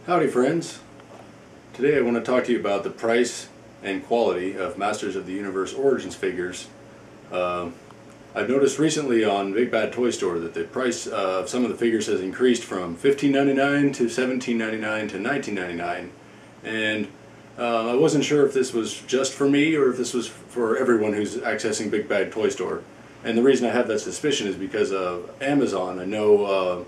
Howdy friends! Today I want to talk to you about the price and quality of Masters of the Universe Origins figures. I've noticed recently on Big Bad Toy Store that the price of some of the figures has increased from $15.99 to $17.99 to $19.99, and I wasn't sure if this was just for me or if this was for everyone who's accessing Big Bad Toy Store. And the reason I have that suspicion is because of Amazon. I know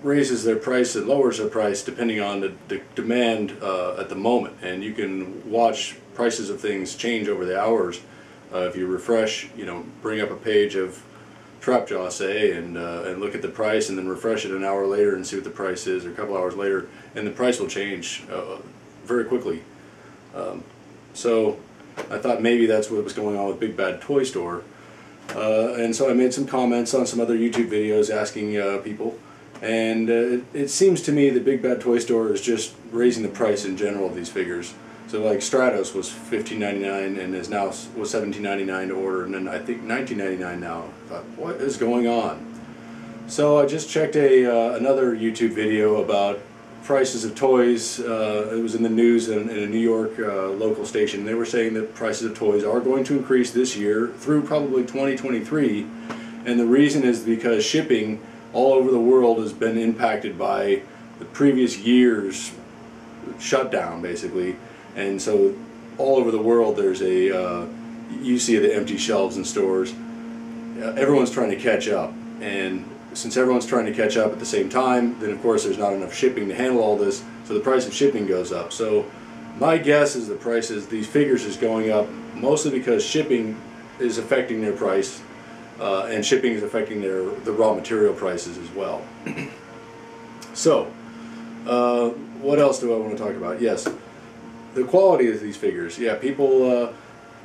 raises their price and lowers their price depending on the demand at the moment, and you can watch prices of things change over the hours. If you refresh, bring up a page of Trapjaw, say, and look at the price, and then refresh it an hour later and see what the price is, or a couple hours later, and the price will change very quickly. So I thought maybe that's what was going on with Big Bad Toy Store, and so I made some comments on some other YouTube videos asking people. And it seems to me that Big Bad Toy Store is just raising the price in general of these figures. So like Stratos was $15.99 and is now was $17.99 to order, and then I think $19.99 now. I thought, what is going on? So I just checked another YouTube video about prices of toys. It was in the news in a New York local station. They were saying that prices of toys are going to increase this year through probably 2023, and the reason is because shipping all over the world has been impacted by the previous year's shutdown, basically, and so all over the world there's you see the empty shelves in stores. Everyone's trying to catch up, and since everyone's trying to catch up at the same time, then of course there's not enough shipping to handle all this, so the price of shipping goes up. So my guess is the price of these figures is going up mostly because shipping is affecting their price. And shipping is affecting the raw material prices as well. So, what else do I want to talk about? Yes, the quality of these figures. Yeah, people,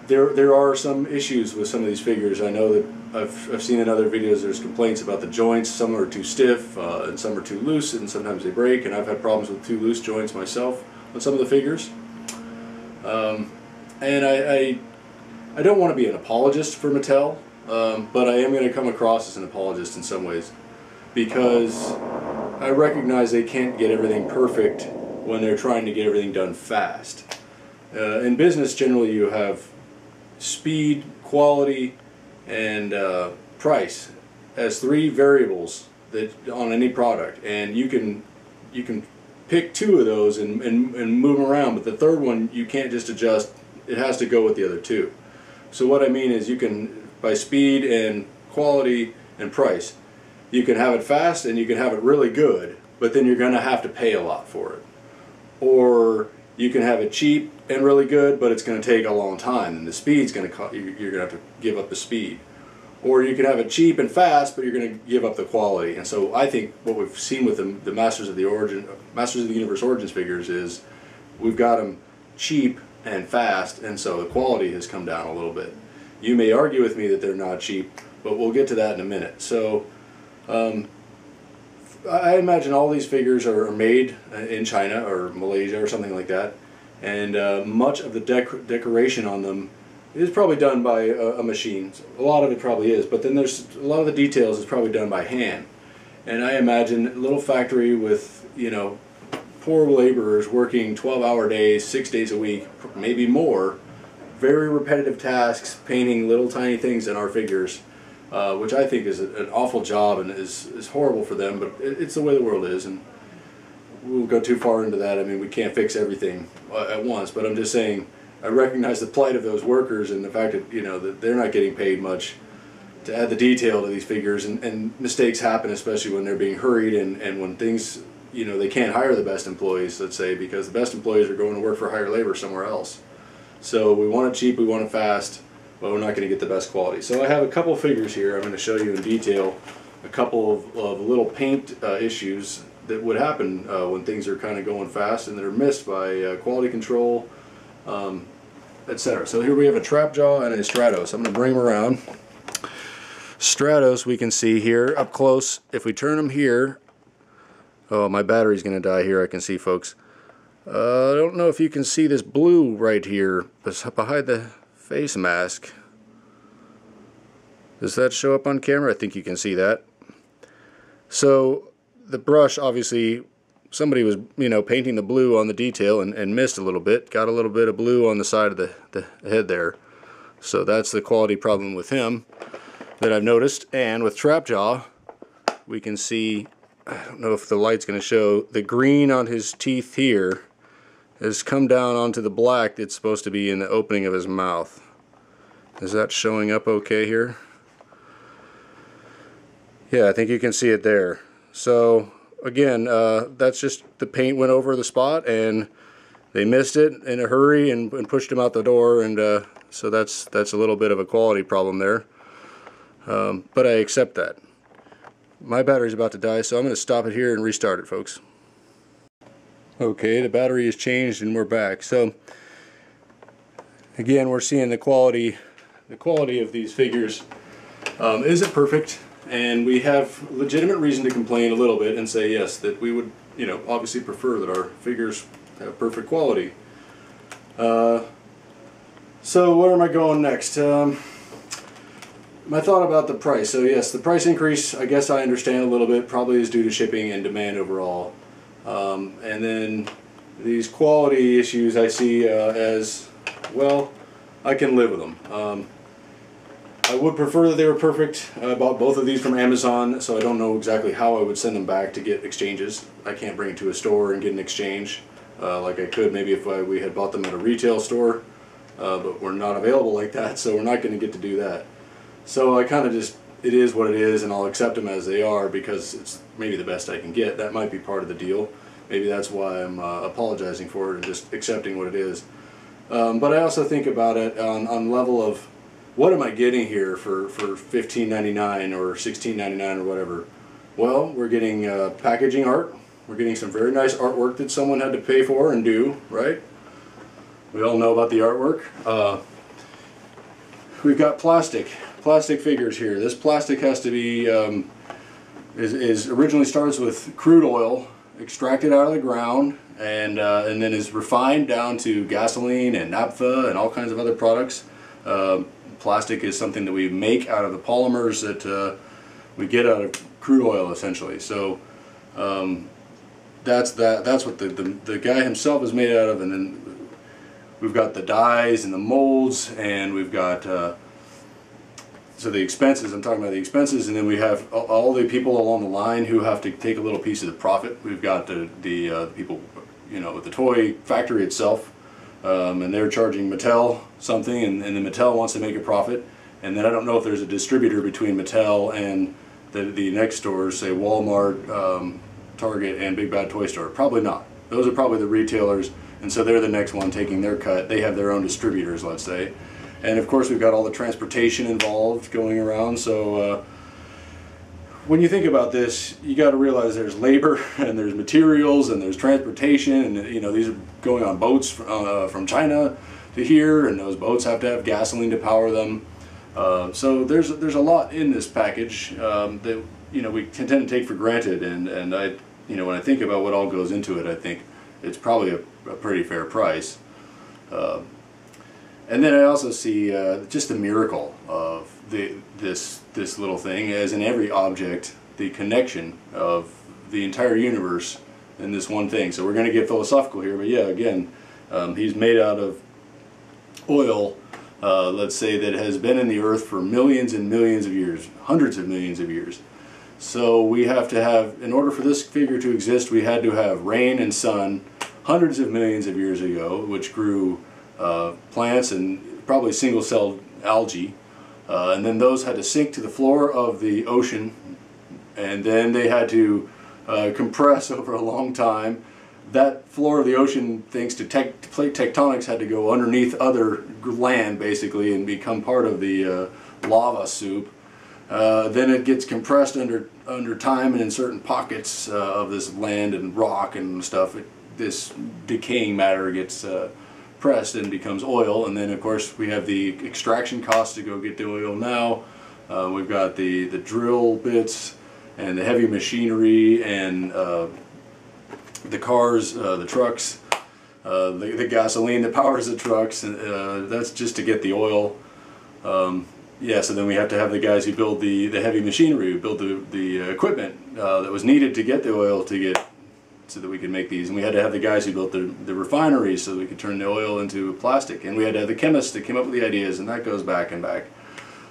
there are some issues with some of these figures. I know that I've seen in other videos there's complaints about the joints. Some are too stiff, and some are too loose, and sometimes they break. And I've had problems with too loose joints myself on some of the figures. And I don't want to be an apologist for Mattel. But I am going to come across as an apologist in some ways, because I recognize they can't get everything perfect when they're trying to get everything done fast. In business, generally you have speed, quality, and price as three variables that on any product, and you can pick two of those and move them around, but the third one you can't just adjust. It has to go with the other two. So what I mean is, you can, by speed and quality and price, you can have it fast and you can have it really good, but then you're going to have to pay a lot for it. Or you can have it cheap and really good, but it's going to take a long time, and the speed's going to you're going to have to give up the speed. Or you can have it cheap and fast, but you're going to give up the quality. And so I think what we've seen with the Masters of the Universe Origins figures is we've got them cheap and fast, and so the quality has come down a little bit. You may argue with me that they're not cheap, but we'll get to that in a minute. So I imagine all these figures are made in China or Malaysia or something like that, and much of the decoration on them is probably done by a machine. A lot of it probably is, but then there's a lot of the details is probably done by hand. And I imagine a little factory with, poor laborers working 12-hour days, 6 days a week, maybe more, very repetitive tasks, painting little tiny things in our figures, which I think is an awful job and is horrible for them, but it's the way the world is, and we'll go too far into that. I mean, we can't fix everything at once, but I'm just saying I recognize the plight of those workers and the fact that, that they're not getting paid much to add the detail to these figures, and mistakes happen, especially when they're being hurried and when things, they can't hire the best employees, let's say, because the best employees are going to work for higher labor somewhere else. So we want it cheap, we want it fast, but we're not going to get the best quality. So I have a couple figures here. I'm going to show you in detail a couple of little paint issues that would happen when things are kind of going fast and that are missed by quality control, etc. So here we have a Trapjaw and a Stratos. I'm going to bring them around. Stratos we can see here up close. If we turn them here, oh, my battery's going to die here, I can see, folks. I don't know if you can see this blue right here behind the face mask. Does that show up on camera? I think you can see that. So the brush obviously somebody was, you know, painting the blue on the detail and missed a little bit, got a little bit of blue on the side of the head there. So that's the quality problem with him that I've noticed. And with Trapjaw, we can see, I don't know if the light's going to show, the green on his teeth here has come down onto the black that's supposed to be in the opening of his mouth. Is that showing up okay here? Yeah, I think you can see it there. So again, that's just the paint went over the spot and they missed it in a hurry and pushed him out the door, and so that's a little bit of a quality problem there. But I accept that. My battery's about to die, so I'm going to stop it here and restart it, folks. Okay, the battery is changed and we're back. So again, we're seeing the quality of these figures isn't perfect, and we have legitimate reason to complain a little bit and say yes, that we would, you know, obviously prefer that our figures have perfect quality. So where am I going next? My thought about the price. So yes, the price increase, I guess I understand a little bit, probably is due to shipping and demand overall. And then these quality issues I see as, well, I can live with them. I would prefer that they were perfect. I bought both of these from Amazon, so I don't know exactly how I would send them back to get exchanges. I can't bring it to a store and get an exchange like I could maybe if we had bought them at a retail store, but we're not available like that, so we're not going to get to do that. So I kind of just, it is what it is, and I'll accept them as they are because it's maybe the best I can get. That might be part of the deal. Maybe that's why I'm apologizing for it and just accepting what it is. But I also think about it on level of, what am I getting here for $15.99 or $16.99 or whatever? Well, we're getting packaging art. We're getting some very nice artwork that someone had to pay for and do, right? We all know about the artwork. We've got plastic figures here. This plastic has to be, originally starts with crude oil, extracted out of the ground, and then is refined down to gasoline and naphtha and all kinds of other products. Plastic is something that we make out of the polymers that we get out of crude oil, essentially. So that's what the guy himself is made out of, and then we've got the dyes and the molds, and we've got so the expenses. I'm talking about the expenses, and then we have all the people along the line who have to take a little piece of the profit. We've got the people, you know, with the toy factory itself. And they're charging Mattel something, and then Mattel wants to make a profit. And then I don't know if there's a distributor between Mattel and the next stores, say Walmart, Target, and Big Bad Toy Store. Probably not. Those are probably the retailers, and so they're the next one taking their cut. They have their own distributors, let's say. And of course we've got all the transportation involved going around. So when you think about this, you got to realize there's labor and there's materials and there's transportation, and you know, these are going on boats from China to here, and those boats have to have gasoline to power them. So there's a lot in this package that, you know, we tend to take for granted, and I, you know, when I think about what all goes into it, I think it's probably a pretty fair price. And then I also see just the miracle of this little thing, as in every object, the connection of the entire universe in this one thing. So we're going to get philosophical here, but yeah, again, he's made out of oil, let's say, that has been in the earth for millions and millions of years, hundreds of millions of years. So we have to have, in order for this figure to exist, we had to have rain and sun hundreds of millions of years ago, which grew plants and probably single-celled algae, and then those had to sink to the floor of the ocean, and then they had to compress over a long time. That floor of the ocean, thanks to plate tectonics, had to go underneath other land, basically, and become part of the lava soup. Then it gets compressed under time and in certain pockets of this land and rock and stuff. This decaying matter gets pressed and becomes oil, and then of course we have the extraction costs to go get the oil now. We've got the drill bits and the heavy machinery and the cars, the trucks, the gasoline that powers the trucks, and that's just to get the oil. Yeah, so then we have to have the guys who build the heavy machinery, who build the equipment that was needed to get the oil to get so that we could make these. And we had to have the guys who built the refineries so that we could turn the oil into plastic. And we had to have the chemists that came up with the ideas, and that goes back and back.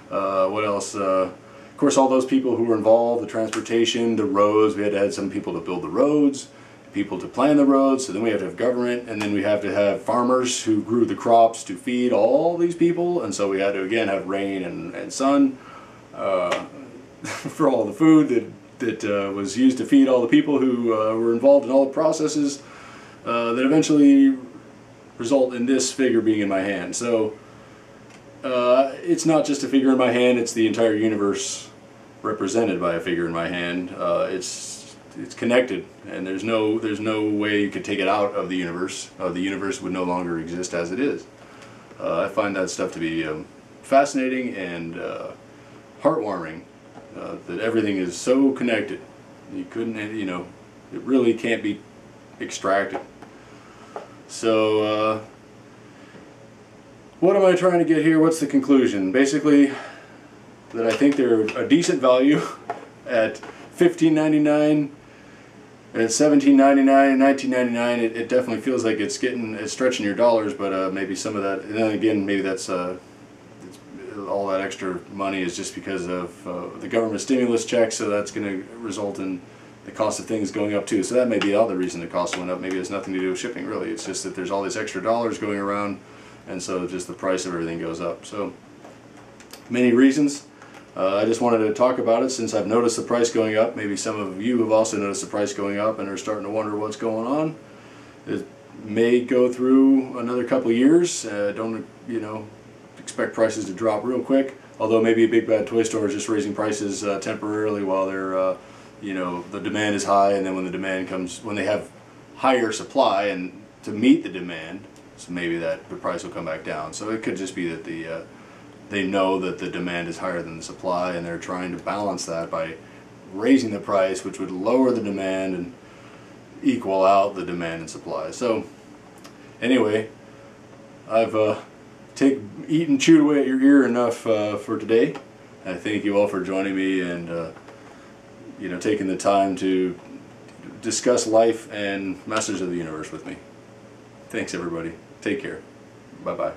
What else? Of course, all those people who were involved, the transportation, the roads. We had to have some people to build the roads, people to plan the roads, so then we have to have government, and then we have to have farmers who grew the crops to feed all these people, and so we had to again have rain and sun for all the food that was used to feed all the people who were involved in all the processes that eventually result in this figure being in my hand. So it's not just a figure in my hand, it's the entire universe represented by a figure in my hand. It's connected, and there's no way you could take it out of the universe. The universe would no longer exist as it is. I find that stuff to be fascinating and heartwarming, that everything is so connected. You couldn't, you know, it really can't be extracted. So what am I trying to get here? What's the conclusion? Basically, that I think they're a decent value at $15.99. At $17.99, $19.99, it definitely feels like it's stretching your dollars, but maybe some of that, and then again, maybe that's all that extra money is just because of the government stimulus checks, so that's going to result in the cost of things going up too. So that may be the other reason the cost went up. Maybe it has nothing to do with shipping, really. It's just that there's all these extra dollars going around, and so just the price of everything goes up. So many reasons. I just wanted to talk about it since I've noticed the price going up. Maybe some of you have also noticed the price going up and are starting to wonder what's going on. It may go through another couple of years. Don't, you know, expect prices to drop real quick. Although maybe a Big Bad Toy Store is just raising prices temporarily while they're, you know, the demand is high, and then when the demand comes, when they have higher supply and to meet the demand, so maybe that the price will come back down. So it could just be that they know that the demand is higher than the supply, and they're trying to balance that by raising the price, which would lower the demand and equal out the demand and supply. So anyway, I've eaten, chewed away at your ear enough for today. I thank you all for joining me and you know, taking the time to discuss life and Masters of the Universe with me. Thanks everybody. Take care. Bye bye.